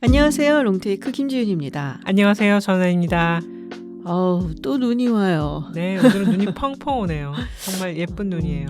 안녕하세요. 롱테이크 김지윤입니다. 안녕하세요. 전화입니다. 또 눈이 와요. 네, 오늘은 눈이 펑펑 오네요. 정말 예쁜 눈이에요.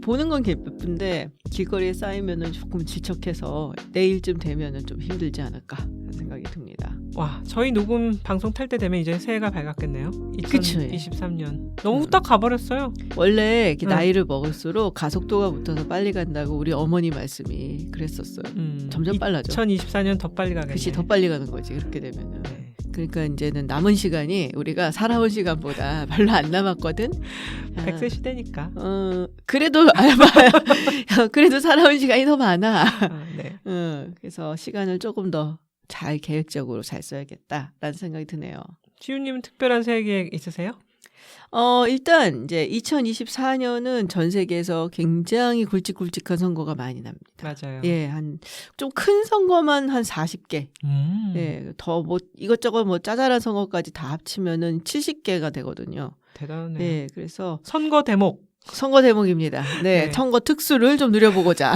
보는 건 예쁜데 길거리에 쌓이면 조금 질척해서 내일쯤 되면 좀 힘들지 않을까 하는 생각이 듭니다. 와, 저희 녹음 방송 탈 때 되면 이제 새해가 밝았겠네요. 2023년. 너무 후딱 가버렸어요. 원래 나이를 먹을수록 가속도가 붙어서 빨리 간다고 우리 어머니 말씀이 그랬었어요. 점점 빨라져. 2024년 더 빨리 가겠네. 그치, 더 빨리 가는 거지. 그렇게 되면은. 네. 그러니까 이제는 남은 시간이 우리가 살아온 시간보다 별로 안 남았거든. 100세 시대니까. 그래도 그래도 살아온 시간이 더 많아. 네. 그래서 시간을 조금 더 잘 계획적으로 잘 써야겠다라는 생각이 드네요. 지우님은 특별한 새해 계획 있으세요? 일단 이제 2024년은 전 세계에서 굉장히 굵직굵직한 선거가 많이 납니다. 맞아요. 예, 한 좀 큰 선거만 한 40개. 예, 더 뭐 이것저것 뭐 짜잘한 선거까지 다 합치면은 70개가 되거든요. 대단하네요. 예, 그래서 선거 대목. 선거 대목입니다. 네, 선거 특수를 좀 누려보고자.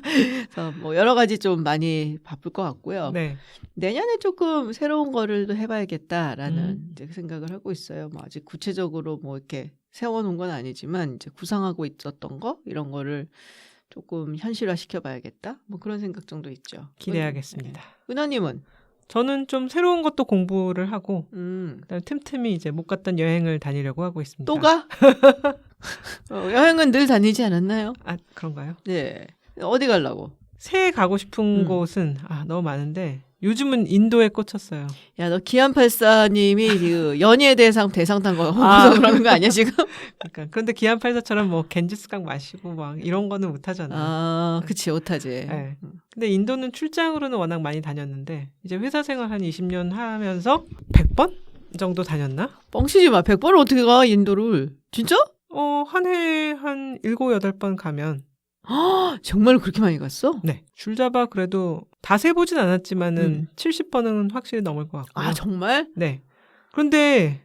그래서 뭐 여러 가지 좀 많이 바쁠 것 같고요. 네. 내년에 조금 새로운 거를 또 해봐야겠다라는 이제 생각을 하고 있어요. 뭐 아직 구체적으로 뭐 이렇게 세워놓은 건 아니지만 이제 구상하고 있었던 거 이런 거를 조금 현실화 시켜봐야겠다. 뭐 그런 생각 정도 있죠. 기대하겠습니다. 네. 은하님은? 저는 좀 새로운 것도 공부를 하고 그다음에 틈틈이 이제 못 갔던 여행을 다니려고 하고 있습니다. 또 가? 여행은 늘 다니지 않았나요? 아, 그런가요? 네. 어디 가려고? 새해 가고 싶은 곳은 너무 많은데 요즘은 인도에 꽂혔어요. 야, 너 기안84님이 그 연예 대상 탄 거 홍보서 그러는 거 아니야 지금? 그러니까 그런데 기안84처럼 뭐 겐지스강 마시고 막 이런 거는 못 하잖아요. 그치, 못하지. 네. 근데 인도는 출장으로는 워낙 많이 다녔는데 이제 회사 생활 한 20년 하면서 100번 정도 다녔나? 뻥치지 마. 100번을 어떻게 가 인도를? 진짜? 한 해에 한 7, 8번 가면. 정말 그렇게 많이 갔어? 네. 줄잡아 그래도 다 세보진 않았지만은 70번은 확실히 넘을 것 같고요. 아, 정말? 네. 그런데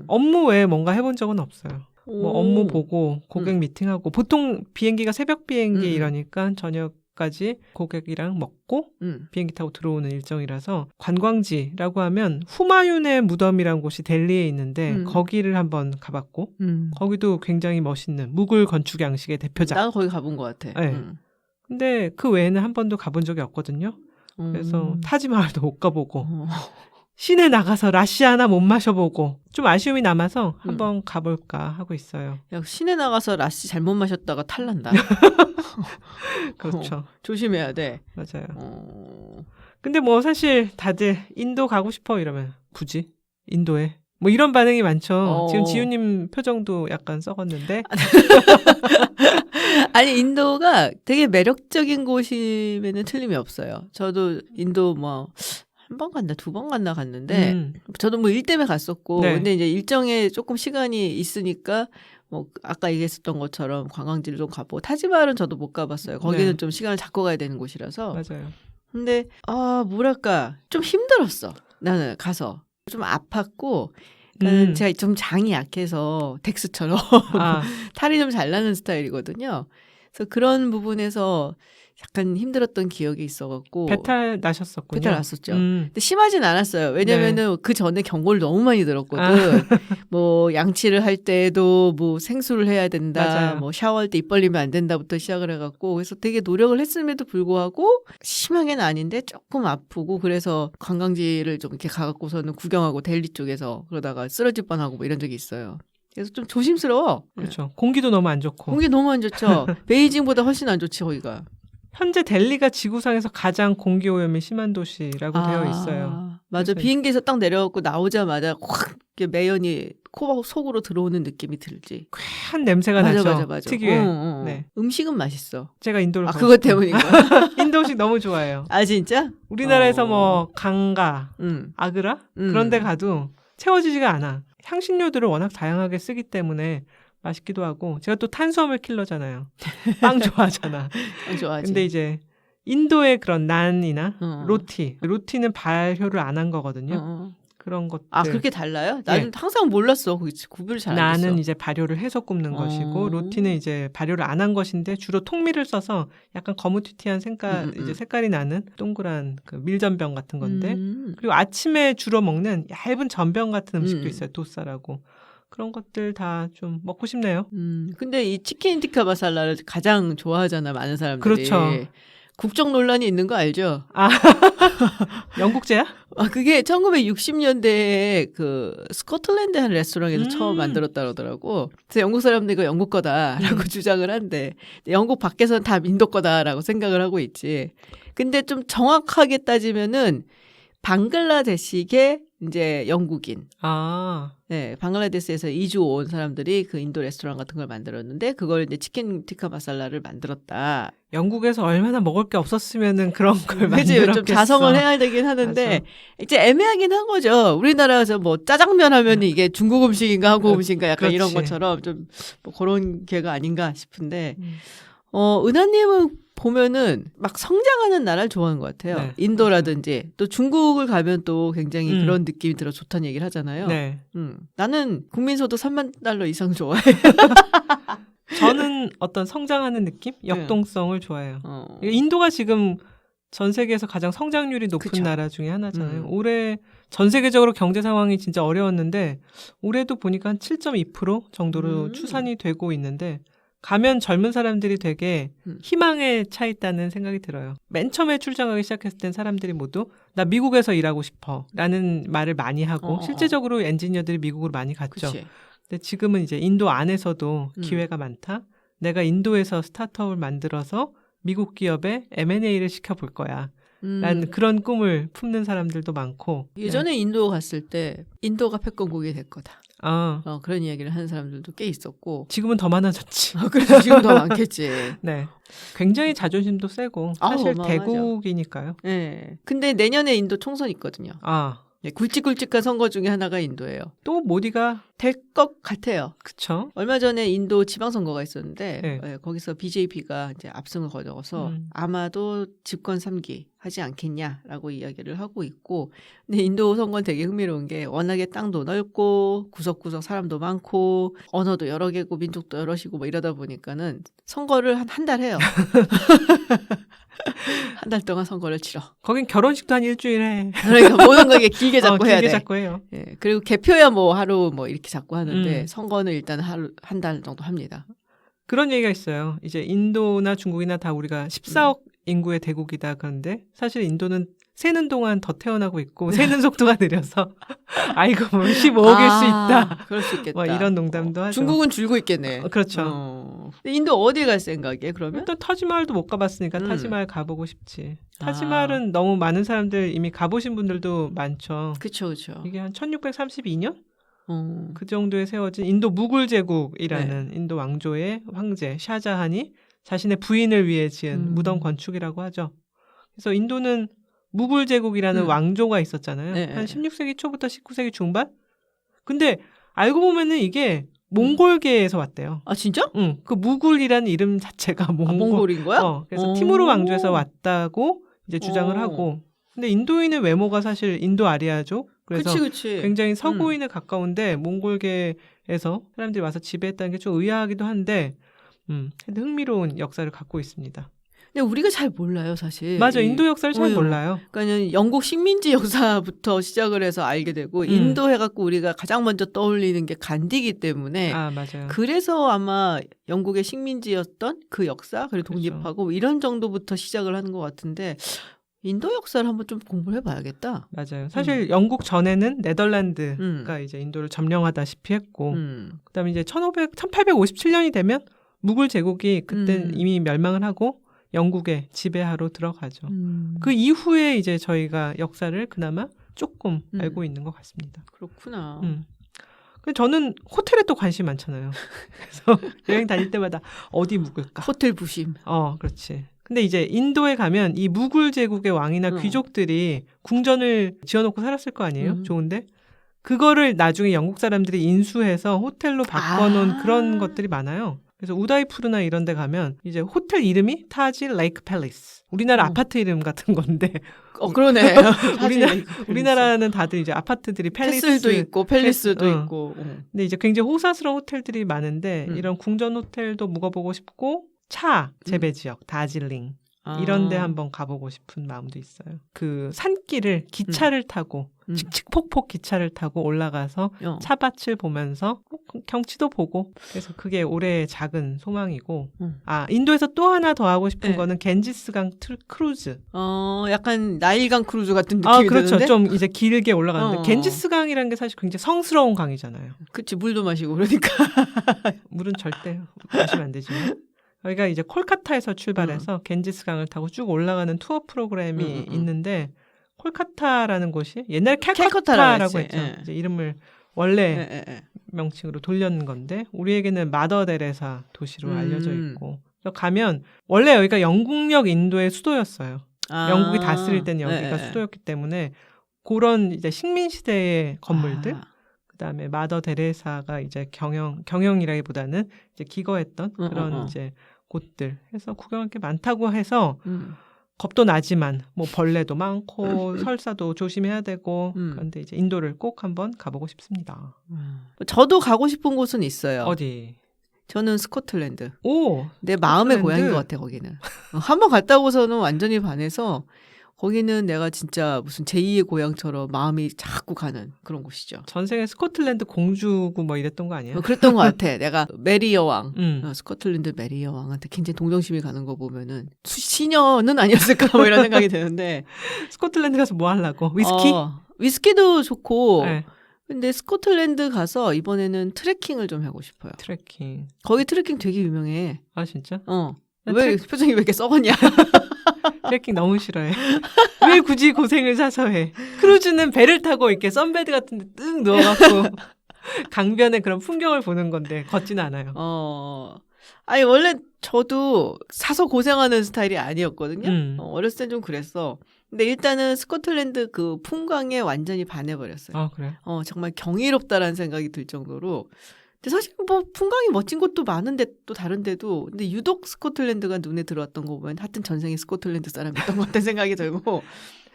업무 외에 뭔가 해본 적은 없어요. 뭐 업무 보고 고객 미팅하고 보통 비행기가 새벽 비행기 이러니까 저녁까지 고객이랑 먹고 비행기 타고 들어오는 일정이라서 관광지라고 하면 후마윤의 무덤이라는 곳이 델리에 있는데 거기를 한번 가봤고 거기도 굉장히 멋있는 무굴 건축 양식의 대표작. 난 거기 가본 것 같아. 네. 근데 그 외에는 한 번도 가본 적이 없거든요. 그래서 타지마할도 못 가보고 시내 나가서 라시 하나 못 마셔보고 좀 아쉬움이 남아서 한번 가볼까 하고 있어요. 야, 시내 나가서 라시 잘못 마셨다가 탈난다. 그렇죠. 조심해야 돼. 맞아요. 근데 뭐 사실 다들 인도 가고 싶어 이러면 굳이 인도에 뭐 이런 반응이 많죠. 지금 지우님 표정도 약간 썩었는데. 아니, 인도가 되게 매력적인 곳이면은 틀림이 없어요. 저도 인도 뭐 한 번 갔나 2번 갔나 갔는데 저도 뭐 일 때문에 갔었고 근데 이제 일정에 조금 시간이 있으니까 뭐 아까 얘기했었던 것처럼 관광지를 좀 가보고 타지마할은 저도 못 가봤어요. 거기는 좀 시간을 잡고 가야 되는 곳이라서. 맞아요. 근데 뭐랄까 좀 힘들었어. 나는 가서 좀 아팠고 제가 좀 장이 약해서 덱스처럼 탈이 좀 잘 나는 스타일이거든요. 그래서 그런 부분에서 약간 힘들었던 기억이 있어갖고 배탈 나셨었군요. 배탈 났었죠. 근데 심하진 않았어요. 왜냐면은 그 전에 경고를 너무 많이 들었거든. 뭐 양치를 할 때도 뭐 생수를 해야 된다. 맞아요. 뭐 샤워할 때 입 벌리면 안 된다부터 시작을 해갖고 그래서 되게 노력을 했음에도 불구하고 심하게는 아닌데 조금 아프고 그래서 관광지를 좀 이렇게 가갖고서는 구경하고 델리 쪽에서 그러다가 쓰러질 뻔하고 뭐 이런 적이 있어요. 그래서 좀 조심스러워. 그렇죠. 공기도 너무 안 좋고. 공기 너무 안 좋죠. 베이징보다 훨씬 안 좋지 거기가. 현재 델리가 지구상에서 가장 공기 오염이 심한 도시라고 되어 있어요. 맞아. 비행기에서 딱 내려갖고 나오자마자 확 매연이 코 속으로 들어오는 느낌이 들지. 쾌한 냄새가 나죠. 맞아. 특유의. 네. 음식은 맛있어. 제가 인도를 그것 때문인가? 인도 음식 너무 좋아해요. 아, 진짜? 우리나라에서 뭐 강가, 아그라 그런 데 가도 채워지지가 않아. 향신료들을 워낙 다양하게 쓰기 때문에 맛있기도 하고 제가 또 탄수화물 킬러잖아요. 빵 좋아하잖아. 좋아하지. 근데 이제 인도의 그런 난이나 로티는 발효를 안 한 거거든요. 그런 것들. 아, 그렇게 달라요? 나는 항상 몰랐어. 구별을 잘 안 했어. 나는 이제 발효를 해서 굽는 것이고 로티는 이제 발효를 안 한 것인데 주로 통밀을 써서 약간 거무튀튀한 이제 색깔이 나는 동그란 그 밀전병 같은 건데 그리고 아침에 주로 먹는 얇은 전병 같은 음식도 있어요. 도사라고. 그런 것들 다 좀 먹고 싶네요. 근데 이 치킨 티카 마살라를 가장 좋아하잖아, 많은 사람들이. 그렇죠. 국적 논란이 있는 거 알죠? 아, 영국제야? 아, 그게 1960년대에 그 스코틀랜드 한 레스토랑에서 처음 만들었다 그러더라고. 그래서 영국 사람들이 이거 영국 거다라고 주장을 한대. 영국 밖에서는 다 인도 거다라고 생각을 하고 있지. 근데 좀 정확하게 따지면은 방글라데시계 이제 영국인. 네, 방글라데시에서 이주 온 사람들이 그 인도 레스토랑 같은 걸 만들었는데 그걸 이제 치킨 티카 마살라를 만들었다. 영국에서 얼마나 먹을 게 없었으면은 그런 걸 만들었겠어. 좀 자성을 해야 되긴 하는데 맞아. 이제 애매하긴 한 거죠. 우리나라에서 뭐 짜장면 하면 이게 중국 음식인가 한국 음식인가 약간 그렇지. 이런 것처럼 좀 뭐 그런 게가 아닌가 싶은데 은하님은 보면은 막 성장하는 나라를 좋아하는 것 같아요. 네, 인도라든지 그렇죠. 또 중국을 가면 또 굉장히 그런 느낌이 들어 좋다는 얘기를 하잖아요. 네. 나는 국민소득 3만 달러 이상 좋아해. 저는 어떤 성장하는 느낌? 역동성을 좋아해요. 인도가 지금 전 세계에서 가장 성장률이 높은 그쵸. 나라 중에 하나잖아요. 올해 전 세계적으로 경제 상황이 진짜 어려웠는데 올해도 보니까 한 7.2% 정도로 추산이 되고 있는데 가면 젊은 사람들이 되게 희망에 차 있다는 생각이 들어요. 맨 처음에 출장하기 시작했을 땐 사람들이 모두 나 미국에서 일하고 싶어 라는 말을 많이 하고 실제적으로 엔지니어들이 미국으로 많이 갔죠. 그치. 근데 지금은 이제 인도 안에서도 기회가 많다. 내가 인도에서 스타트업을 만들어서 미국 기업에 M&A를 시켜볼 거야. 라는 그런 꿈을 품는 사람들도 많고. 예전에 인도 갔을 때 인도가 패권국이 될 거다. 그런 이야기를 하는 사람들도 꽤 있었고. 지금은 더 많아졌지. 그래서 지금 더 많겠지. 네. 굉장히 자존심도 세고 사실 대국이니까요. 네. 근데 내년에 인도 총선 있거든요. 네, 굵직굵직한 선거 중에 하나가 인도예요. 또 모디가 될 것 같아요. 그쵸? 얼마 전에 인도 지방선거가 있었는데 네. 거기서 BJP가 이제 압승을 거둬서 아마도 집권 3기 하지 않겠냐라고 이야기를 하고 있고, 근데 인도 선거는 되게 흥미로운 게 워낙에 땅도 넓고 구석구석 사람도 많고 언어도 여러 개고 민족도 여럿이고 뭐 이러다 보니까는 선거를 한 달 해요. 한 달 동안 선거를 치러. 거긴 결혼식도 한 일주일 해. 그러니까 모든 거 길게 잡고 해야 돼. 길게 잡고 해요. 예, 그리고 개표야 뭐 하루 뭐 이렇게 잡고 하는데 선거는 일단 한 달 정도 합니다. 그런 얘기가 있어요. 이제 인도나 중국이나 다 우리가 14억 인구의 대국이다. 그런데 사실 인도는 새는 동안 더 태어나고 있고 새는 속도가 느려서 아이고 뭐 15억일 수 있다. 그럴 수 있겠다. 뭐 이런 농담도 하죠. 중국은 줄고 있겠네. 그렇죠. 인도 어디 갈 생각이에요? 그러면? 일단 타지마할도 못 가봤으니까 타지마할 가보고 싶지. 타지마할은 너무 많은 사람들 이미 가보신 분들도 많죠. 그렇죠. 이게 한 1632년? 그 정도에 세워진 인도 무굴 제국이라는 인도 왕조의 황제 샤자한이 자신의 부인을 위해 지은 무덤 건축이라고 하죠. 그래서 인도는 무굴 제국이라는 왕조가 있었잖아요. 한 16세기 초부터 19세기 중반? 근데 알고 보면은 이게 몽골계에서 왔대요. 아, 진짜? 응. 그 무굴이라는 이름 자체가 몽골인 거야? 그래서 티무르 왕조에서 왔다고 이제 주장을 하고. 근데 인도인의 외모가 사실 인도 아리아족. 그래서 그치. 굉장히 서구인에 가까운데 몽골계에서 사람들이 와서 지배했다는 게 좀 의아하기도 한데 흥미로운 역사를 갖고 있습니다. 근데 우리가 잘 몰라요, 사실. 맞아, 인도 역사를 잘 몰라요. 그러니까 영국 식민지 역사부터 시작을 해서 알게 되고 인도 해갖고 우리가 가장 먼저 떠올리는 게 간디기 때문에. 맞아요. 그래서 아마 영국의 식민지였던 그 역사, 그리고 독립하고 이런 정도부터 시작을 하는 것 같은데. 인도 역사를 한번 좀 공부를 해봐야겠다. 맞아요. 사실 영국 전에는 네덜란드가 이제 인도를 점령하다시피 했고, 그다음에 이제 1857년이 되면 무굴 제국이 그때 이미 멸망을 하고 영국의 지배하로 들어가죠. 그 이후에 이제 저희가 역사를 그나마 조금 알고 있는 것 같습니다. 그렇구나. 저는 호텔에 또 관심이 많잖아요. 그래서 여행 다닐 때마다 어디 묵을까? 호텔 부심. 그렇지. 근데 이제 인도에 가면 이 무굴 제국의 왕이나 귀족들이 궁전을 지어놓고 살았을 거 아니에요? 좋은데 그거를 나중에 영국 사람들이 인수해서 호텔로 바꿔놓은 그런 것들이 많아요. 그래서 우다이푸르나 이런 데 가면 이제 호텔 이름이 타지 레이크 팰리스. 우리나라 아파트 이름 같은 건데. 그러네. 우리나라는 다들 이제 아파트들이 패슬도 있고 팰리스도 있고. 근데 이제 굉장히 호사스러운 호텔들이 많은데 이런 궁전 호텔도 묵어보고 싶고 차 재배 지역 다질링 이런 데 한번 가보고 싶은 마음도 있어요. 그 산길을 기차를 타고 칙칙폭폭 기차를 타고 올라가서 차밭을 보면서 경치도 보고 그래서 그게 올해의 작은 소망이고 인도에서 또 하나 더 하고 싶은 거는 겐지스강 크루즈. 약간 나일강 크루즈 같은 느낌이 그렇죠. 드는데? 좀 이제 길게 올라가는데 겐지스강이라는 게 사실 굉장히 성스러운 강이잖아요. 그치, 물도 마시고 그러니까. 물은 절대 마시면 안 되지만. 저희가 이제 콜카타에서 출발해서 겐지스강을 타고 쭉 올라가는 투어 프로그램이 있는데 콜카타라는 곳이 옛날에 캘커타라고 했죠. 이제 이름을 원래 명칭으로 돌렸는 건데 우리에게는 마더 데레사 도시로 알려져 있고 그래서 가면 원래 여기가 영국력 인도의 수도였어요. 영국이 다스릴 때는 여기가 수도였기 때문에 그런 이제 식민 시대의 건물들 그다음에 마더 데레사가 이제 경영이라기보다는 이제 기거했던 그런 이제 곳들 해서 구경할 게 많다고 해서 겁도 나지만 뭐 벌레도 많고 설사도 조심해야 되고 그런데 이제 인도를 꼭 한번 가보고 싶습니다. 저도 가고 싶은 곳은 있어요. 어디? 저는 스코틀랜드. 내 스코틀랜드? 마음의 고향인 것 같아 거기는. 한번 갔다 오고서는 완전히 반해서 거기는 내가 진짜 무슨 제2의 고향처럼 마음이 자꾸 가는 그런 곳이죠. 전생에 스코틀랜드 공주고 뭐 이랬던 거 아니에요? 그랬던 것 같아. 내가 메리 여왕, 스코틀랜드 메리 여왕한테 굉장히 동정심이 가는 거 보면은 시녀는 아니었을까 뭐 이런 생각이 드는데 스코틀랜드 가서 뭐 하려고? 위스키? 위스키도 좋고 근데 스코틀랜드 가서 이번에는 트레킹을 좀 하고 싶어요. 트레킹. 거기 트레킹 되게 유명해. 아 진짜? 왜 표정이 왜 이렇게 썩었냐? 트레킹 너무 싫어해. 왜 굳이 고생을 사서 해? 크루즈는 배를 타고 이렇게 선베드 같은 데 뜩 누워갖고 강변의 그런 풍경을 보는 건데 걷지는 않아요. 아니 원래 저도 사서 고생하는 스타일이 아니었거든요. 어렸을 땐 좀 그랬어. 근데 일단은 스코틀랜드 그 풍광에 완전히 반해버렸어요. 아 그래요? 정말 경이롭다라는 생각이 들 정도로. 근데 사실 뭐 풍광이 멋진 곳도 많은데 또 다른데도 근데 유독 스코틀랜드가 눈에 들어왔던 거 보면 하여튼 전생에 스코틀랜드 사람이었던 것 같다는 생각이 들고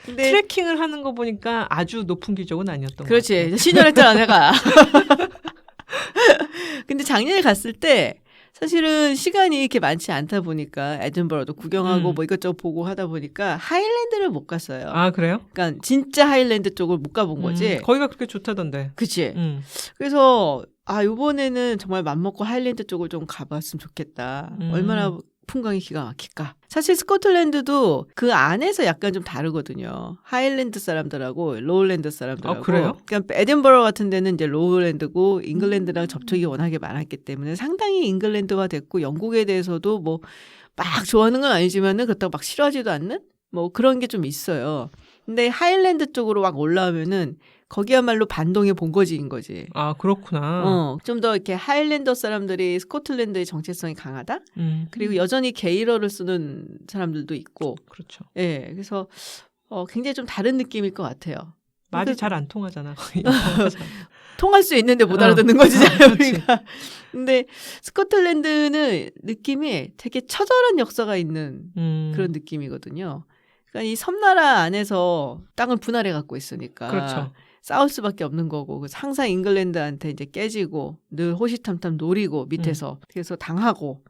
근데 트레킹을 하는 거 보니까 아주 높은 기족은 아니었던 것 그렇지. 같아요. 신년했잖아 내가. 근데 작년에 갔을 때 사실은 시간이 이렇게 많지 않다 보니까 에든버러도 구경하고 뭐 이것저것 보고 하다 보니까 하일랜드를 못 갔어요. 아 그래요? 그러니까 진짜 하일랜드 쪽을 못 가본 거지. 거기가 그렇게 좋다던데. 그치. 그래서 요번에는 정말 맘먹고 하일랜드 쪽을 좀 가봤으면 좋겠다. 얼마나 풍광이 기가 막힐까. 사실 스코틀랜드도 그 안에서 약간 좀 다르거든요. 하일랜드 사람들하고 로울랜드 사람들하고. 그래요? 그러니까 에든버러 같은 데는 이제 로울랜드고 잉글랜드랑 접촉이 워낙에 많았기 때문에 상당히 잉글랜드화 됐고 영국에 대해서도 뭐 막 좋아하는 건 아니지만은 그렇다고 막 싫어하지도 않는 뭐 그런 게 좀 있어요. 근데 하일랜드 쪽으로 막 올라오면은 거기야말로 반동의 본거지인 거지. 아, 그렇구나. 좀 더 이렇게 하일랜더 사람들이 스코틀랜드의 정체성이 강하다? 그리고 여전히 게일어를 쓰는 사람들도 있고. 그렇죠. 예, 그래서 굉장히 좀 다른 느낌일 것 같아요. 말이 잘 안 통하잖아. 통할 수 있는데 못 알아듣는 거지, 우리가. 근데 스코틀랜드는 느낌이 되게 처절한 역사가 있는 그런 느낌이거든요. 그러니까 이 섬나라 안에서 땅을 분할해 갖고 있으니까. 그렇죠. 싸울 수밖에 없는 거고 항상 잉글랜드한테 이제 깨지고 늘 호시탐탐 노리고 밑에서 그래서 당하고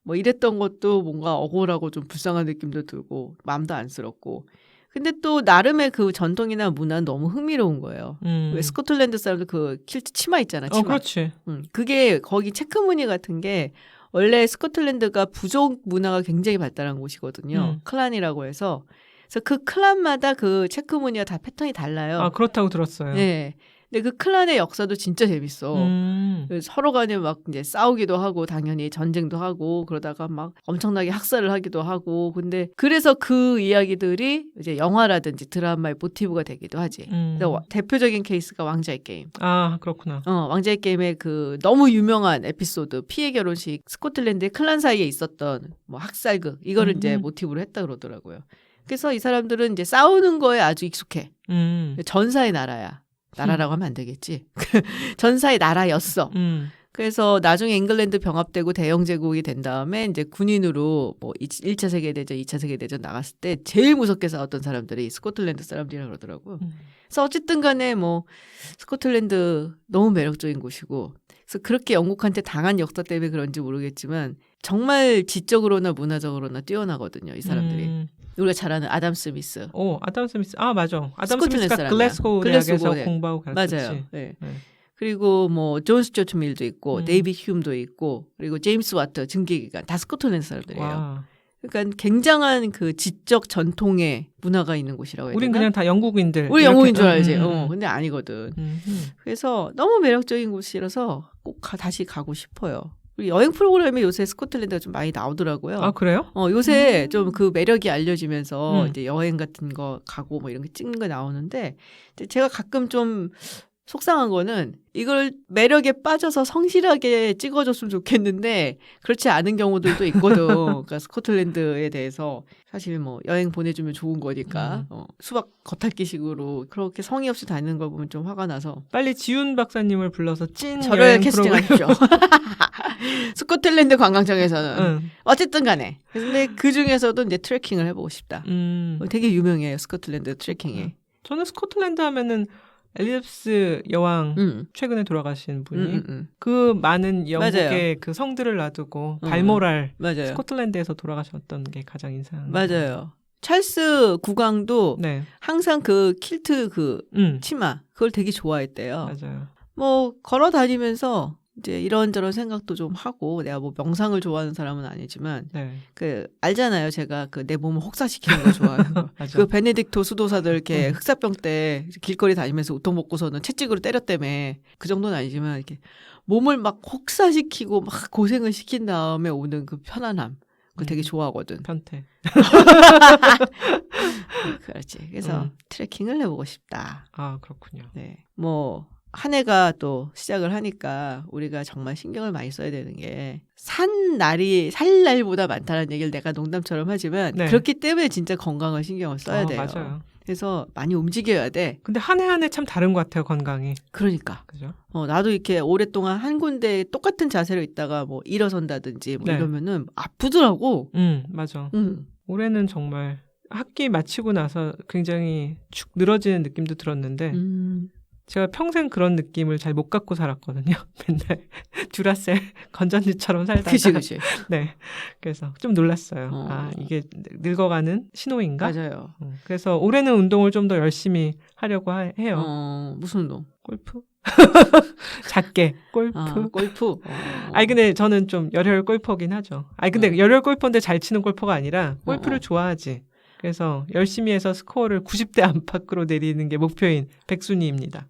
뭐 이랬던 것도 뭔가 억울하고 좀 불쌍한 느낌도 들고 마음도 안쓰럽고 근데 또 나름의 그 전통이나 문화는 너무 흥미로운 거예요. 왜 스코틀랜드 사람들 그 킬트 치마 있잖아. 치마. 그렇지. 그게 거기 체크 무늬 같은 게 원래 스코틀랜드가 부족 문화가 굉장히 발달한 곳이거든요. 클란이라고 해서. 그래서 그 클란마다 그 체크 무늬가 다 패턴이 달라요. 아, 그렇다고 들었어요. 네. 근데 그 클란의 역사도 진짜 재밌어. 서로 간에 막 이제 싸우기도 하고 당연히 전쟁도 하고 그러다가 막 엄청나게 학살을 하기도 하고 근데 그래서 그 이야기들이 이제 영화라든지 드라마의 모티브가 되기도 하지. 대표적인 케이스가 왕자의 게임. 아, 그렇구나. 왕자의 게임의 그 너무 유명한 에피소드 피해 결혼식 스코틀랜드의 클란 사이에 있었던 뭐 학살극 이거를 이제 모티브로 했다 그러더라고요. 그래서 이 사람들은 이제 싸우는 거에 아주 익숙해. 전사의 나라야. 나라라고 하면 안 되겠지. 전사의 나라였어. 그래서 나중에 잉글랜드 병합되고 대영 제국이 된 다음에 이제 군인으로 뭐 1차 세계대전, 2차 세계대전 나갔을 때 제일 무섭게 싸웠던 사람들이 스코틀랜드 사람들이라고 그러더라고요. 그래서 어쨌든 간에 뭐 스코틀랜드 너무 매력적인 곳이고 그래서 그렇게 영국한테 당한 역사 때문에 그런지 모르겠지만 정말 지적으로나 문화적으로나 뛰어나거든요. 이 사람들이. 우리가 잘 아는 아담 스미스. 아담 스미스. 아, 맞아. 아담 스코틀랜드 스미스가 사람이야. 글래스고 대학에서 네. 공부하고 가르쳤지. 맞아요. 네. 그리고 뭐 존 스튜어트 밀도 있고 데이빗 휴움도 있고 그리고 제임스 와트 증기기관 다 스코틀랜드 사람들이에요. 와. 그러니까 굉장한 그 지적 전통의 문화가 있는 곳이라고 해야 되나? 우린 그냥 다 영국인들. 우리 영국인 줄 알지. 근데 아니거든. 그래서 너무 매력적인 곳이라서 꼭 다시 가고 싶어요. 우리 여행 프로그램에 요새 스코틀랜드가 좀 많이 나오더라고요. 아, 그래요? 요새 좀 그 매력이 알려지면서 이제 여행 같은 거 가고 뭐 이런 게 찍는 거 나오는데 제가 가끔 좀 속상한 거는 이걸 매력에 빠져서 성실하게 찍어줬으면 좋겠는데 그렇지 않은 경우들도 있거든. 그러니까 스코틀랜드에 대해서 사실 뭐 여행 보내주면 좋은 거니까 수박 겉핥기식으로 그렇게 성의 없이 다니는 걸 보면 좀 화가 나서 빨리 지훈 박사님을 불러서 찐 저를 여행 캐스팅하십시오. 스코틀랜드 관광청에서는 어쨌든 간에 근데 그 중에서도 이제 트레킹을 해보고 싶다. 되게 유명해요. 스코틀랜드 트레킹이. 저는 스코틀랜드 하면은 엘리자베스 여왕 최근에 돌아가신 분이 그 많은 영국의 맞아요. 그 성들을 놔두고 발모랄 맞아요. 스코틀랜드에서 돌아가셨던 게 가장 인상. 맞아요. 찰스 국왕도 네. 항상 그 킬트 그 치마 그걸 되게 좋아했대요. 맞아요. 뭐 걸어 다니면서 이제 이런저런 생각도 좀 하고 내가 뭐 명상을 좋아하는 사람은 아니지만 네. 그 알잖아요. 제가 그 내 몸을 혹사시키는 거 좋아해요. 그 베네딕토 수도사들 이렇게 흑사병 때 길거리 다니면서 우통 먹고서는 채찍으로 때렸다며. 그 정도는 아니지만 이렇게 몸을 막 혹사시키고 막 고생을 시킨 다음에 오는 그 편안함. 그거 되게 좋아하거든. 편태. 그렇지. 그래서 트레킹을 해보고 싶다. 아, 그렇군요. 네. 뭐 한 해가 또 시작을 하니까 우리가 정말 신경을 많이 써야 되는 게 살 날보다 많다는 얘기를 내가 농담처럼 하지만 네. 그렇기 때문에 진짜 건강을 신경을 써야 돼요. 맞아요. 그래서 많이 움직여야 돼. 근데 한 해 한 해 참 다른 것 같아요, 건강이. 그러니까. 그죠? 나도 이렇게 오랫동안 한 군데 똑같은 자세로 있다가 뭐 일어선다든지 뭐 네. 이러면은 아프더라고. 맞아. 올해는 정말 학기 마치고 나서 굉장히 축 늘어지는 느낌도 들었는데 제가 평생 그런 느낌을 잘 못 갖고 살았거든요. 맨날 듀라셀 건전지처럼 살다가. 그치. 네. 그래서 좀 놀랐어요. 아, 이게 늙어가는 신호인가? 맞아요. 그래서 올해는 운동을 좀 더 열심히 하려고 해요. 무슨 운동? 골프? 작게 골프. 골프. 아니 근데 저는 좀 열혈 골퍼긴 하죠. 아니 근데 열혈 골퍼인데 잘 치는 골퍼가 아니라 골프를 좋아하지. 그래서 열심히 해서 스코어를 90대 안팎으로 내리는 게 목표인 백순이입니다.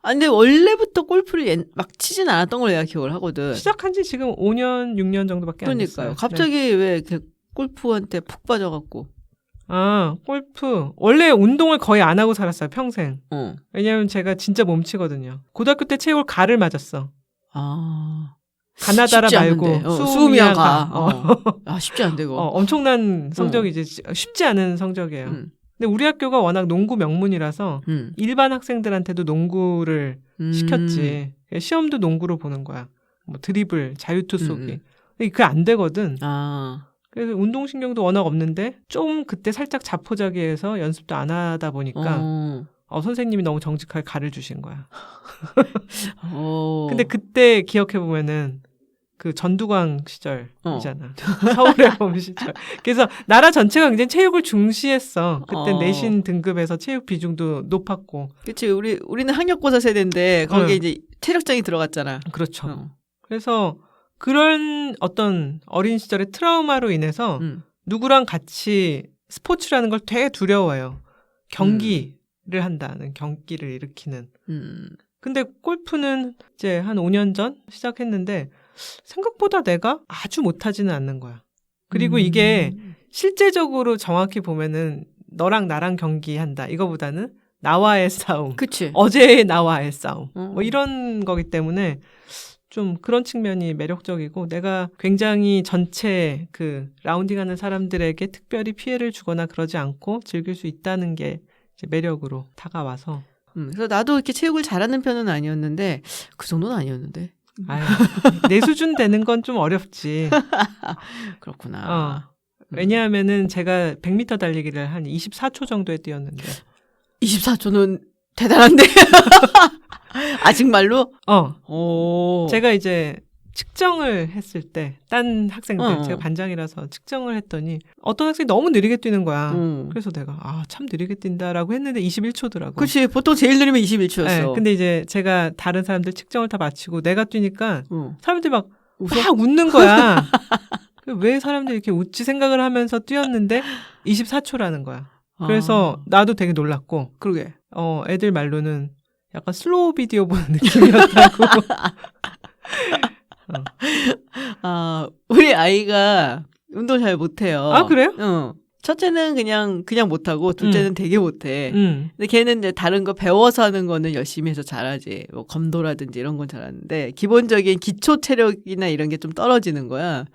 근데 원래부터 골프를 막 치진 않았던 걸 내가 기억을 하거든. 시작한 지 지금 5년, 6년 정도밖에 안 됐어요. 그러니까요. 갑자기 네. 왜 이렇게 골프한테 푹 빠져갖고. 아, 골프. 원래 운동을 거의 안 하고 살았어요, 평생. 왜냐면 제가 진짜 몸치거든요. 고등학교 때 체육을 가를 맞았어. 가나다라 말고 수미야가. 쉽지 않대 그거. 엄청난 성적이지. 쉽지 않은 성적이에요. 근데 우리 학교가 워낙 농구 명문이라서 일반 학생들한테도 농구를 시켰지. 시험도 농구로 보는 거야. 뭐 드리블, 자유투 쏘기. 근데 그게 안 되거든. 그래서 운동신경도 워낙 없는데 좀 그때 살짝 자포자기해서 연습도 안 하다 보니까 선생님이 너무 정직하게 가를 주신 거야. 근데 그때 기억해보면은 그 전두광 시절이잖아. 서울의 봄 시절. 그래서 나라 전체가 굉장히 체육을 중시했어. 그때 내신 등급에서 체육 비중도 높았고. 그치. 우리는 학력고사 세대인데 거기에 이제 체력장이 들어갔잖아. 그렇죠. 그래서 그런 어떤 어린 시절의 트라우마로 인해서 누구랑 같이 스포츠라는 걸 되게 두려워해요. 경기를 한다는, 경기를 일으키는. 근데 골프는 이제 한 5년 전 시작했는데 생각보다 내가 아주 못하지는 않는 거야. 그리고 이게 실제적으로 정확히 보면은 너랑 나랑 경기한다. 이거보다는 나와의 싸움. 그치. 어제의 나와의 싸움. 뭐 이런 거기 때문에 좀 그런 측면이 매력적이고 내가 굉장히 전체 그 라운딩하는 사람들에게 특별히 피해를 주거나 그러지 않고 즐길 수 있다는 게 이제 매력으로 다가와서. 그래서 나도 이렇게 체육을 잘하는 편은 아니었는데 그 정도는 아니었는데. 아유, 내 수준 되는 건 좀 어렵지. 그렇구나. 왜냐하면은 제가 100m 달리기를 한 24초 정도에 뛰었는데. 24초는 대단한데? 아직 말로? 오. 제가 이제 측정을 했을 때, 딴 학생들, 제가 반장이라서 측정을 했더니 어떤 학생이 너무 느리게 뛰는 거야. 그래서 내가, 참 느리게 뛴다라고 했는데 21초더라고. 그치, 보통 제일 느리면 21초였어. 네, 근데 이제 제가 다른 사람들 측정을 다 마치고 내가 뛰니까 사람들이 막 웃는 거야. 왜 사람들이 이렇게 웃지 생각을 하면서 뛰었는데 24초라는 거야. 그래서 나도 되게 놀랐고. 그러게. 애들 말로는 약간 슬로우 비디오 보는 느낌이었다고. 우리 아이가 운동 잘 못해요. 아, 그래요? 첫째는 그냥 못하고, 둘째는 되게 못해. 근데 걔는 이제 다른 거 배워서 하는 거는 열심히 해서 잘하지. 뭐 검도라든지 이런 건 잘하는데, 기본적인 기초 체력이나 이런 게 좀 떨어지는 거야.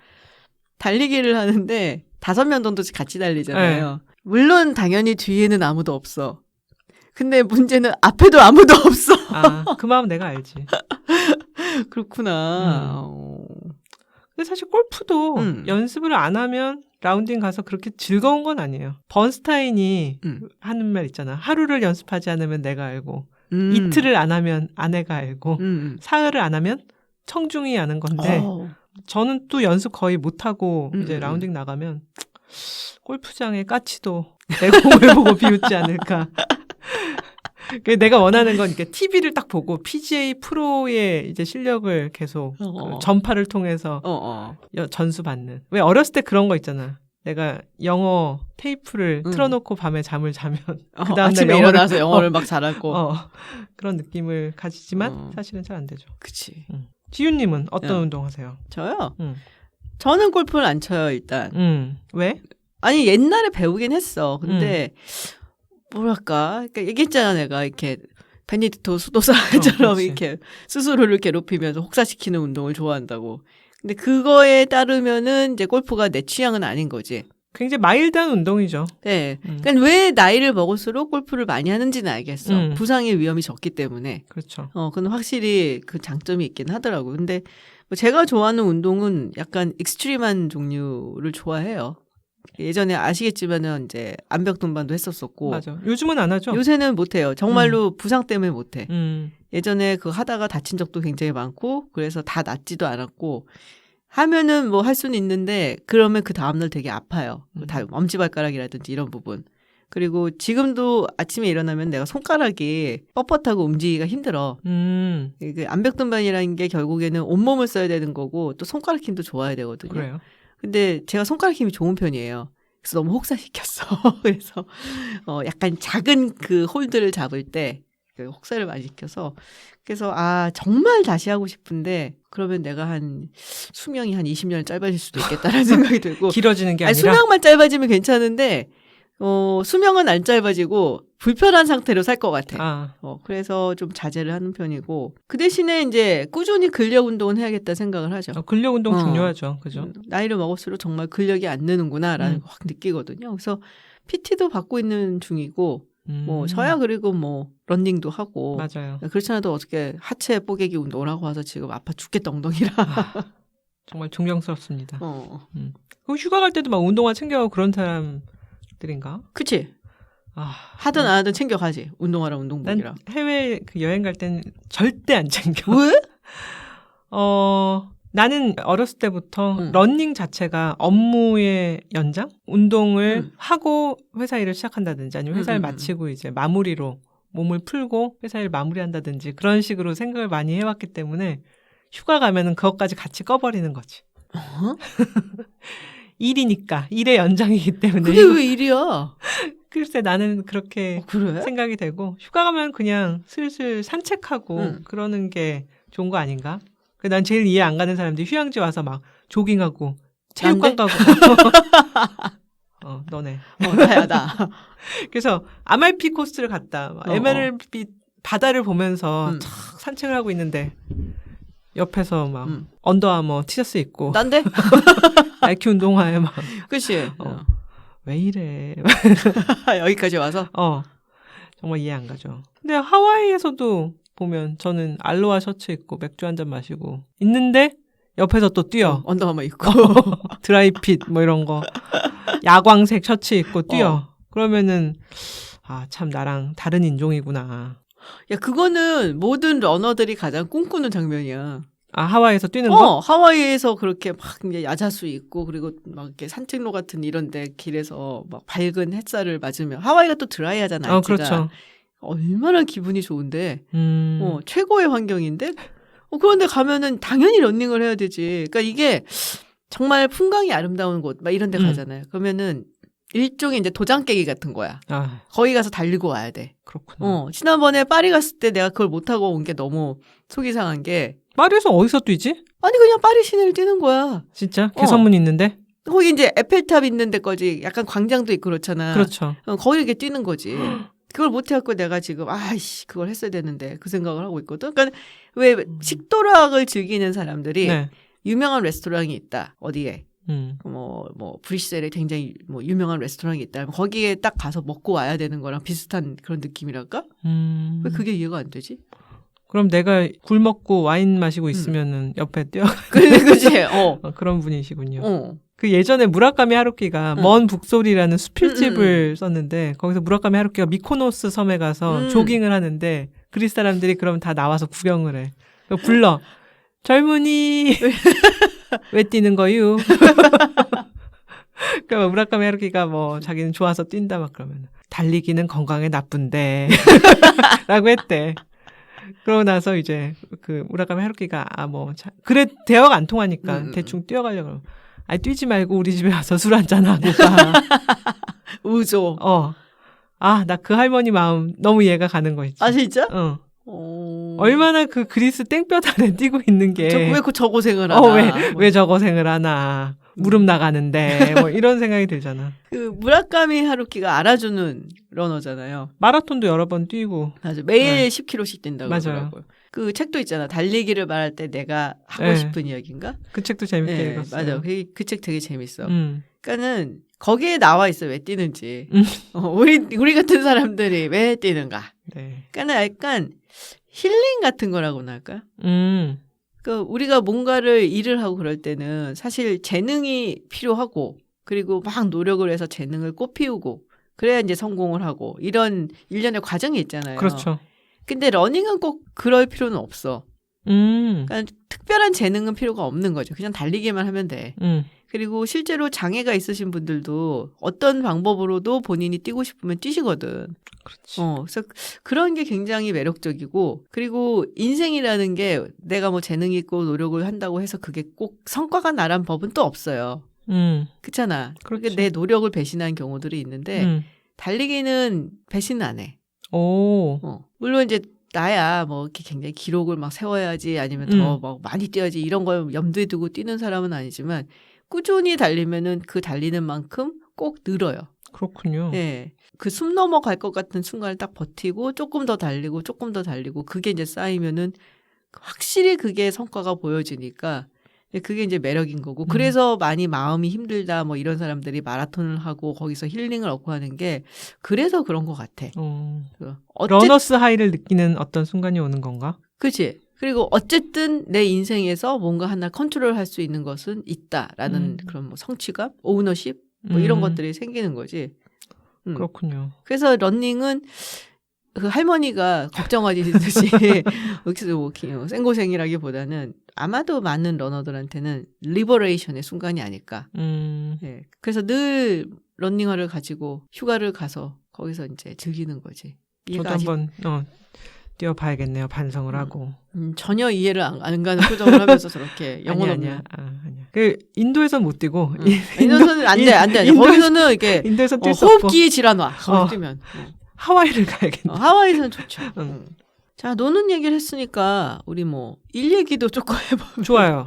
달리기를 하는데 5명 정도씩 같이 달리잖아요. 네. 물론 당연히 뒤에는 아무도 없어. 근데 문제는 앞에도 아무도 없어. 그 마음 내가 알지. 그렇구나. 근데 사실 골프도 연습을 안 하면 라운딩 가서 그렇게 즐거운 건 아니에요. 번스타인이 하는 말 있잖아. 하루를 연습하지 않으면 내가 알고, 이틀을 안 하면 아내가 알고, 사흘을 안 하면 청중이 아는 건데, 저는 또 연습 거의 못하고 이제 라운딩 나가면 골프장의 까치도 내 공을 보고 비웃지 않을까. 내가 원하는 건 이렇게 TV를 딱 보고 PGA 프로의 이제 실력을 계속 그 전파를 통해서 전수받는. 왜 어렸을 때 그런 거 있잖아. 내가 영어 테이프를 틀어놓고 밤에 잠을 자면 그 다음날 아침에 일어나서 영어를 막 잘하고 그런 느낌을 가지지만 사실은 잘 안 되죠. 그치. 지윤님은 어떤 운동 하세요? 저요? 저는 골프를 안 쳐요, 일단. 왜? 아니, 옛날에 배우긴 했어. 근데, 뭐랄까. 그러니까 얘기했잖아, 내가. 이렇게, 베네딕토 수도사처럼 이렇게 스스로를 괴롭히면서 혹사시키는 운동을 좋아한다고. 근데 그거에 따르면은 이제 골프가 내 취향은 아닌 거지. 굉장히 마일드한 운동이죠. 네. 그러니까 왜 나이를 먹을수록 골프를 많이 하는지는 알겠어. 부상의 위험이 적기 때문에. 그렇죠. 그건 확실히 그 장점이 있긴 하더라고. 근데 뭐 제가 좋아하는 운동은 약간 익스트림한 종류를 좋아해요. 예전에 아시겠지만은 이제 암벽 등반도 했었었고. 맞아. 요즘은 안 하죠? 요새는 못 해요. 정말로 부상 때문에 못 해. 예전에 그거 하다가 다친 적도 굉장히 많고, 그래서 다 낫지도 않았고, 하면은 뭐 할 수는 있는데 그러면 그 다음날 되게 아파요. 다 엄지발가락이라든지 이런 부분. 그리고 지금도 아침에 일어나면 내가 손가락이 뻣뻣하고 움직이기가 힘들어. 그 암벽등반이라는 게 결국에는 온몸을 써야 되는 거고 또 손가락 힘도 좋아야 되거든요. 그래요? 근데 제가 손가락 힘이 좋은 편이에요. 그래서 너무 혹사시켰어. 그래서 약간 작은 그 홀드를 잡을 때 혹사를 많이 시켜서 그래서 정말 다시 하고 싶은데 그러면 내가 수명이 한 20년 짧아질 수도 있겠다라는 생각이 들고 길어지는 게 아니라 수명만 짧아지면 괜찮은데 수명은 안 짧아지고 불편한 상태로 살 것 같아. 그래서 좀 자제를 하는 편이고 그 대신에 이제 꾸준히 근력 운동은 해야겠다 생각을 하죠. 근력 운동 중요하죠. 그죠? 나이를 먹을수록 정말 근력이 안 느는구나라는 걸 확 느끼거든요. 그래서 PT도 받고 있는 중이고 뭐 저야 그리고 뭐 러닝도 하고 맞아요. 그렇지 않아도 어떻게 하체 뽀개기 운동을 하고 와서 지금 아파 죽겠다 엉덩이라 정말 존경스럽습니다. 그럼 휴가 갈 때도 막 운동화 챙겨가고 그런 사람들인가? 그치. 하든 안 하든 챙겨가지. 운동화랑 운동복이랑. 난 해외 여행 갈 때는 절대 안 챙겨. 왜? 나는 어렸을 때부터 러닝 자체가 업무의 연장? 운동을 하고 회사 일을 시작한다든지 아니면 회사를 마치고 이제 마무리로 몸을 풀고 회사 일을 마무리한다든지 그런 식으로 생각을 많이 해왔기 때문에 휴가 가면은 그것까지 같이 꺼버리는 거지. 일이니까. 일의 연장이기 때문에. 그게 왜 일이야? 글쎄 나는 그렇게 그래? 생각이 되고 휴가 가면 그냥 슬슬 산책하고 그러는 게 좋은 거 아닌가? 난 제일 이해 안 가는 사람들이 휴양지 와서 막 조깅하고 체육관 가고. 너네. 나야 나. 그래서 아말피 코스를 갔다. 에메랄드빛 바다를 보면서 착 산책을 하고 있는데 옆에서 막 언더아머 티셔츠 입고. 난데? 나이키 운동화에 막. 그치. 왜 이래. 여기까지 와서? 정말 이해 안 가죠. 근데 하와이에서도 보면 저는 알로하 셔츠 입고 맥주 한잔 마시고 있는데 옆에서 또 뛰어. 언더아머 입고 드라이핏 뭐 이런 거 야광색 셔츠 입고 뛰어. 그러면은 참 나랑 다른 인종이구나. 야, 그거는 모든 러너들이 가장 꿈꾸는 장면이야. 하와이에서 뛰는 거? 하와이에서 그렇게 막 이제 야자수 있고 그리고 막 이렇게 산책로 같은 이런데 길에서 막 밝은 햇살을 맞으면 하와이가 또 드라이하잖아. 날씨가. 그렇죠. 얼마나 기분이 좋은데. 최고의 환경인데. 그런데 가면은 당연히 러닝을 해야 되지. 그러니까 이게 정말 풍광이 아름다운 곳 막 이런 데 가잖아요. 그러면은 일종의 이제 도장 깨기 같은 거야. 거기 가서 달리고 와야 돼. 그렇구나. 지난번에 파리 갔을 때 내가 그걸 못하고 온 게 너무 속이 상한 게 파리에서 어디서 뛰지? 아니 그냥 파리 시내를 뛰는 거야. 진짜? 개선문 있는데? 거기 이제 에펠탑 있는 데까지 약간 광장도 있고 그렇잖아. 그렇죠. 거기 이렇게 뛰는 거지. 그걸 못해갖고 내가 지금 그걸 했어야 되는데 그 생각을 하고 있거든. 그러니까 왜 식도락을 즐기는 사람들이 네. 유명한 레스토랑이 있다. 어디에. 뭐 브뤼셀에 굉장히 뭐 유명한 레스토랑이 있다. 거기에 딱 가서 먹고 와야 되는 거랑 비슷한 그런 느낌이랄까? 왜 그게 이해가 안 되지? 그럼 내가 굴 먹고 와인 마시고 있으면은 옆에 뛰어. 그치. 그런 분이시군요. 그 예전에 무라카미 하루키가 먼 북소리라는 수필집을 썼는데 거기서 무라카미 하루키가 미코노스 섬에 가서 조깅을 하는데 그리스 사람들이 그럼 다 나와서 구경을 해. 불러. 젊은이 왜 뛰는 거유? 그러면 무라카미 하루키가 뭐 자기는 좋아서 뛴다 막 그러면 달리기는 건강에 나쁜데 라고 했대. 그러고 나서 이제 그 무라카미 하루키가 그래 대화가 안 통하니까 대충 뛰어가려고 뛰지 말고 우리 집에 와서 술 한잔 하고 가. 우조. 나 그 할머니 마음 너무 이해가 가는 거 있지. 진짜? 얼마나 그 그리스 땡볕 아래 뛰고 있는 게. 왜 저 고생을 하나. 왜 저 고생을 하나. 무릎 나가는데. 뭐 이런 생각이 들잖아. 그 무라카미 하루키가 알아주는 러너잖아요. 마라톤도 여러 번 뛰고. 맞아. 매일 10km씩 뛴다고 맞아요. 그러더라고요. 그 책도 있잖아. 달리기를 말할 때 내가 하고 싶은 이야기인가? 그 책도 재밌게 읽었어요. 맞아. 그 책 되게 재밌어. 그러니까는 거기에 나와 있어. 왜 뛰는지. 우리 같은 사람들이 왜 뛰는가. 네. 그러니까 약간 힐링 같은 거라고나 할까? 그러니까 우리가 뭔가를 일을 하고 그럴 때는 사실 재능이 필요하고 그리고 막 노력을 해서 재능을 꽃피우고 그래야 이제 성공을 하고 이런 일련의 과정이 있잖아요. 그렇죠. 근데 러닝은 꼭 그럴 필요는 없어. 그러니까 특별한 재능은 필요가 없는 거죠. 그냥 달리기만 하면 돼. 그리고 실제로 장애가 있으신 분들도 어떤 방법으로도 본인이 뛰고 싶으면 뛰시거든. 그렇지. 그래서 그런 게 굉장히 매력적이고 그리고 인생이라는 게 내가 뭐 재능 있고 노력을 한다고 해서 그게 꼭 성과가 나란 법은 또 없어요. 그렇잖아. 그러니까 내 노력을 배신한 경우들이 있는데 달리기는 배신 안 해. 물론 이제 나야 뭐 이렇게 굉장히 기록을 막 세워야지 아니면 더 막 많이 뛰어야지 이런 걸 염두에 두고 뛰는 사람은 아니지만 꾸준히 달리면은 그 달리는 만큼 꼭 늘어요. 그렇군요. 네. 그 숨 넘어갈 것 같은 순간을 딱 버티고 조금 더 달리고 그게 이제 쌓이면은 확실히 그게 성과가 보여지니까 그게 이제 매력인 거고 그래서 많이 마음이 힘들다 뭐 이런 사람들이 마라톤을 하고 거기서 힐링을 얻고 하는 게 그래서 그런 것 같아. 러너스 하이를 느끼는 어떤 순간이 오는 건가? 그렇지. 그리고 어쨌든 내 인생에서 뭔가 하나 컨트롤할 수 있는 것은 있다라는 그런 뭐 성취감, 오너십 뭐 이런 것들이 생기는 거지. 그렇군요. 그래서 러닝은 그 할머니가 걱정하듯이 생고생이라기보다는 아마도 많은 러너들한테는 리버레이션의 순간이 아닐까. 네. 그래서 늘 러닝화를 가지고 휴가를 가서 거기서 이제 즐기는 거지. 저도 한번 뛰어봐야겠네요. 반성을 하고. 전혀 이해를 안 가는 표정을 하면서 저렇게 영혼 없는. 아니야. 그 인도에서는 못 뛰고. 인도에서는 안 돼. 거기서는 이렇게 인도에서 뛸 수 없고. 호흡기 질환 거기 뛰면. 하와이를 가야겠네. 하와이에서는 좋죠. 자, 노는 얘기를 했으니까 우리 뭐 일 얘기도 조금 해보면 좋아요.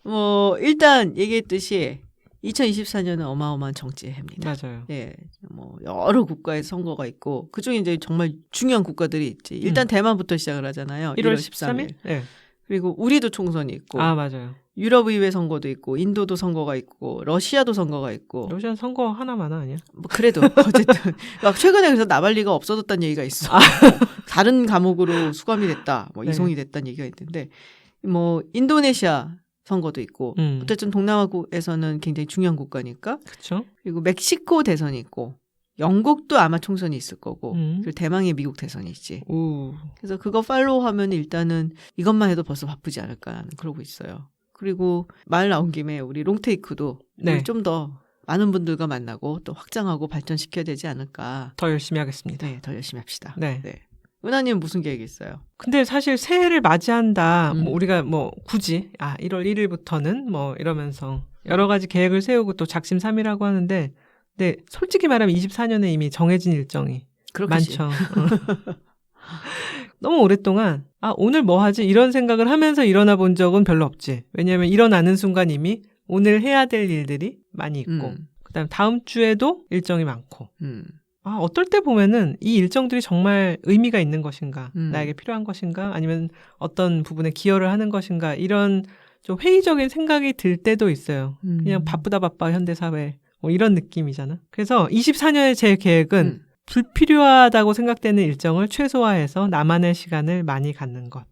뭐 일단 얘기했듯이 2024년은 어마어마한 정치의 해입니다. 맞아요. 예, 뭐 여러 국가의 선거가 있고 그중에 이제 정말 중요한 국가들이 있지. 일단 대만부터 시작을 하잖아요. 1월 13일. 네. 그리고 우리도 총선이 있고. 맞아요. 유럽의회 선거도 있고 인도도 선거가 있고 러시아도 선거가 있고. 러시아는 선거 하나만 아니야? 뭐 그래도 어쨌든 막 최근에 그래서 나발리가 없어졌다는 얘기가 있어. 다른 감옥으로 수감이 됐다. 뭐 네. 이송이 됐다는 얘기가 있는데 뭐 인도네시아 선거도 있고 어쨌든 동남아에서는 굉장히 중요한 국가니까. 그렇죠. 그리고 멕시코 대선이 있고 영국도 아마 총선이 있을 거고 그리고 대망의 미국 대선이 있지. 그래서 그거 팔로우하면 일단은 이것만 해도 벌써 바쁘지 않을까 그러고 있어요. 그리고 말 나온 김에 우리 롱테이크도 네. 좀 더 많은 분들과 만나고 또 확장하고 발전시켜야 되지 않을까. 더 열심히 하겠습니다. 네, 더 열심히 합시다. 네. 네. 은하님 무슨 계획이 있어요? 근데 사실 새해를 맞이한다. 뭐 우리가 뭐 굳이 1월 1일부터는 뭐 이러면서 여러 가지 계획을 세우고 또 작심삼일하고 하는데, 근데 솔직히 말하면 24년에 이미 정해진 일정이 그렇겠지. 많죠. 너무 오랫동안 오늘 뭐 하지? 이런 생각을 하면서 일어나 본 적은 별로 없지. 왜냐하면 일어나는 순간 이미 오늘 해야 될 일들이 많이 있고 그다음에 다음 주에도 일정이 많고 어떨 때 보면은 이 일정들이 정말 의미가 있는 것인가, 나에게 필요한 것인가, 아니면 어떤 부분에 기여를 하는 것인가, 이런 좀 회의적인 생각이 들 때도 있어요. 그냥 바쁘다 바빠 현대사회 뭐 이런 느낌이잖아. 그래서 24년의 제 계획은 불필요하다고 생각되는 일정을 최소화해서 나만의 시간을 많이 갖는 것.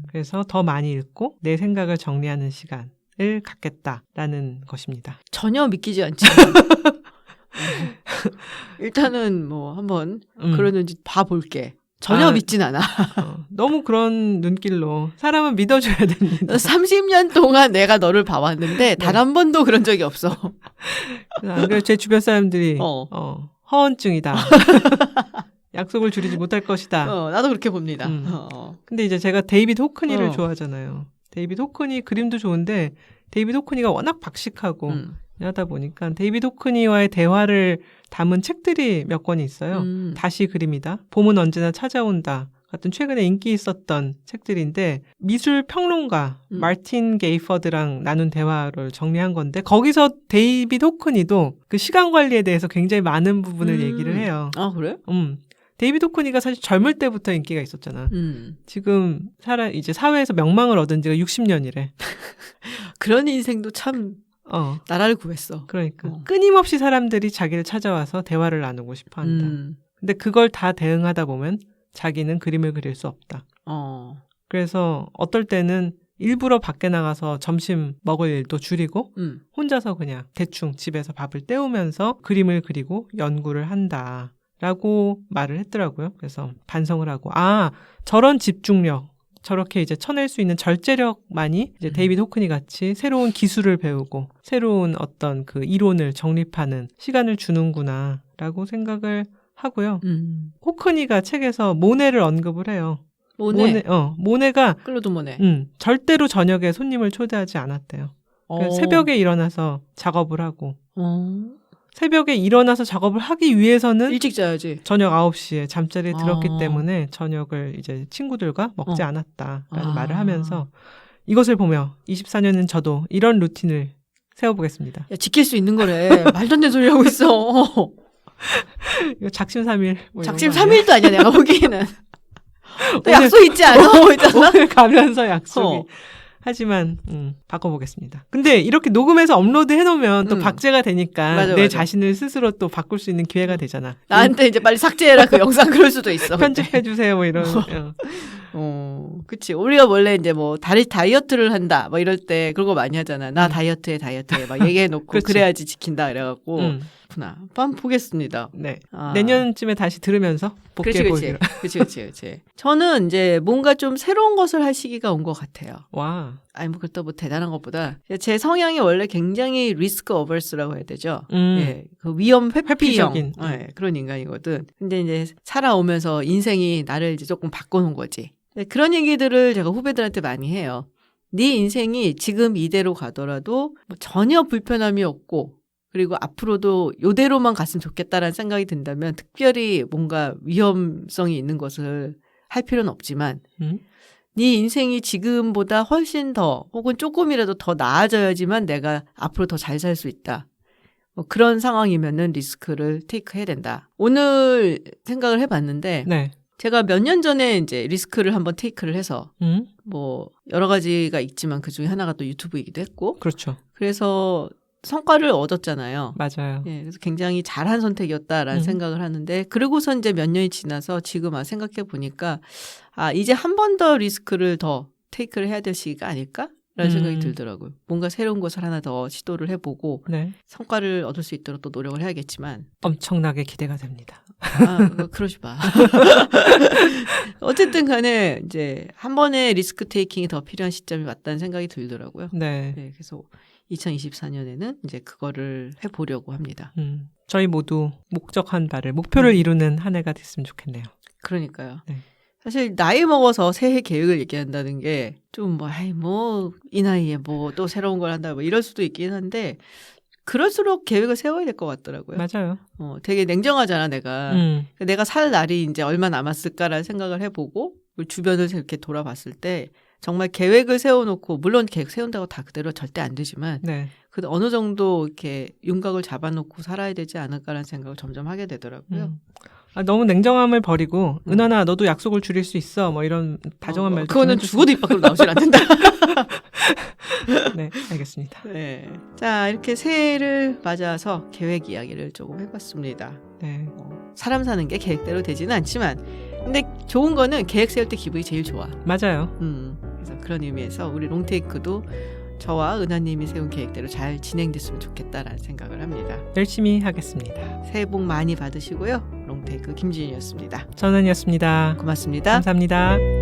그래서 더 많이 읽고 내 생각을 정리하는 시간을 갖겠다라는 것입니다. 전혀 믿기지 않지. 일단은 뭐 한번 그러는지 봐볼게. 전혀 믿진 않아. 너무 그런 눈길로 사람은 믿어줘야 됩니다. 30년 동안 내가 너를 봐왔는데 단 한 번도 그런 적이 없어. 안 그래도 제 주변 사람들이 허언증이다. 약속을 줄이지 못할 것이다. 나도 그렇게 봅니다. 근데 이제 제가 데이비드 호크니를 좋아하잖아요. 데이비드 호크니 그림도 좋은데 데이비드 호크니가 워낙 박식하고 하다 보니까 데이비드 호크니와의 대화를 담은 책들이 몇 권이 있어요. 다시 그림이다. 봄은 언제나 찾아온다. 같은 최근에 인기 있었던 책들인데 미술 평론가 마틴 게이퍼드랑 나눈 대화를 정리한 건데 거기서 데이비드 호크니도 그 시간 관리에 대해서 굉장히 많은 부분을 얘기를 해요. 아, 그래? 데이비드 호크니가 사실 젊을 때부터 인기가 있었잖아. 지금 이제 사회에서 명망을 얻은 지가 60년이래. 그런 인생도 참 나라를 구했어. 그러니까 끊임없이 사람들이 자기를 찾아와서 대화를 나누고 싶어 한다. 근데 그걸 다 대응하다 보면 자기는 그림을 그릴 수 없다. 그래서 어떨 때는 일부러 밖에 나가서 점심 먹을 일도 줄이고 혼자서 그냥 대충 집에서 밥을 때우면서 그림을 그리고 연구를 한다라고 말을 했더라고요. 그래서 반성을 하고 저런 집중력, 저렇게 이제 쳐낼 수 있는 절제력만이 이제 데이비드 호크니 같이 새로운 기술을 배우고 새로운 어떤 그 이론을 정립하는 시간을 주는구나라고 생각을 하고요. 호크니가 책에서 모네를 언급을 해요. 모네가 클로드 모네. 절대로 저녁에 손님을 초대하지 않았대요. 새벽에 일어나서 작업을 하고 새벽에 일어나서 작업을 하기 위해서는 일찍 자야지. 저녁 9시에 잠자리에 들었기 때문에 저녁을 이제 친구들과 먹지 않았다라는 말을 하면서 이것을 보며 24년은 저도 이런 루틴을 세워보겠습니다. 야, 지킬 수 있는 거래. 말도 안 되는 소리 하고 있어. 이거 작심삼일. 작심삼일도 아니야, 내가 보기에는. 또 약속 있지 않아? 오늘 가면서 약속이. 하지만 바꿔보겠습니다. 근데 이렇게 녹음해서 업로드 해놓으면 또 박제가 되니까 내 자신을 스스로 또 바꿀 수 있는 기회가 되잖아. 나한테 이제 빨리 삭제해라 그 영상 그럴 수도 있어. 편집해주세요 뭐 이런. 그치. 우리가 원래 이제 뭐 다이어트를 한다 뭐 이럴 때 그런 거 많이 하잖아. 나 다이어트해 막 얘기해놓고 그래야지 지킨다 그래갖고. 한번 보겠습니다. 네. 내년쯤에 다시 들으면서 복귀해보기로. 그렇지. 저는 이제 뭔가 좀 새로운 것을 할 시기가 온 것 같아요. 와. 아니 뭐 그것도 뭐 대단한 것보다 제 성향이 원래 굉장히 리스크 어버스라고 해야 되죠. 예, 그 위험 회피형 그런 인간이거든. 근데 이제 살아오면서 인생이 나를 이제 조금 바꿔놓은 거지. 그런 얘기들을 제가 후배들한테 많이 해요. 네 인생이 지금 이대로 가더라도 뭐 전혀 불편함이 없고 그리고 앞으로도 이대로만 갔으면 좋겠다라는 생각이 든다면 특별히 뭔가 위험성이 있는 것을 할 필요는 없지만 네 인생이 지금보다 훨씬 더 혹은 조금이라도 더 나아져야지만 내가 앞으로 더 잘 살 수 있다. 뭐 그런 상황이면은 리스크를 테이크해야 된다. 오늘 생각을 해봤는데 제가 몇 년 전에 이제 리스크를 한번 테이크를 해서 뭐 여러 가지가 있지만 그 중에 하나가 또 유튜브이기도 했고. 그렇죠. 그래서 성과를 얻었잖아요. 맞아요. 예, 그래서 굉장히 잘한 선택이었다라는 생각을 하는데 그러고서 이제 몇 년이 지나서 지금 생각해 보니까 이제 한 번 더 리스크를 더 테이크를 해야 될 시기가 아닐까라는 생각이 들더라고요. 뭔가 새로운 것을 하나 더 시도를 해보고 네. 성과를 얻을 수 있도록 또 노력을 해야겠지만 엄청나게 기대가 됩니다. 그러지 마. 어쨌든 간에 이제 한 번의 리스크 테이킹이 더 필요한 시점이 왔다는 생각이 들더라고요. 네. 네, 그래서 2024년에는 이제 그거를 해보려고 합니다. 저희 모두 목적한 바를 목표를 이루는 한 해가 됐으면 좋겠네요. 그러니까요. 네. 사실 나이 먹어서 새해 계획을 얘기한다는 게 좀 이 나이에 뭐 또 새로운 걸 한다 뭐 이럴 수도 있긴 한데 그럴수록 계획을 세워야 될 것 같더라고요. 맞아요. 되게 냉정하잖아 내가. 내가 살 날이 이제 얼마 남았을까라는 생각을 해보고 주변을 이렇게 돌아봤을 때 정말 계획을 세워놓고 물론 계획 세운다고 다 그대로 절대 안 되지만 네. 그 어느 정도 이렇게 윤곽을 잡아놓고 살아야 되지 않을까라는 생각을 점점 하게 되더라고요. 너무 냉정함을 버리고 은하나 너도 약속을 줄일 수 있어 뭐 이런 다정한 말도 그거는 죽어도 입 밖으로 나오질 않는다. 네, 알겠습니다. 네, 자 이렇게 새해를 맞아서 계획 이야기를 조금 해봤습니다. 네. 사람 사는 게 계획대로 되지는 않지만 근데 좋은 거는 계획 세울 때 기분이 제일 좋아. 맞아요. 그래서 그런 의미에서 우리 롱테이크도 저와 은하님이 세운 계획대로 잘 진행됐으면 좋겠다라는 생각을 합니다. 열심히 하겠습니다. 새해 복 많이 받으시고요. 롱테이크 김지윤이었습니다. 전은이었습니다. 고맙습니다. 감사합니다.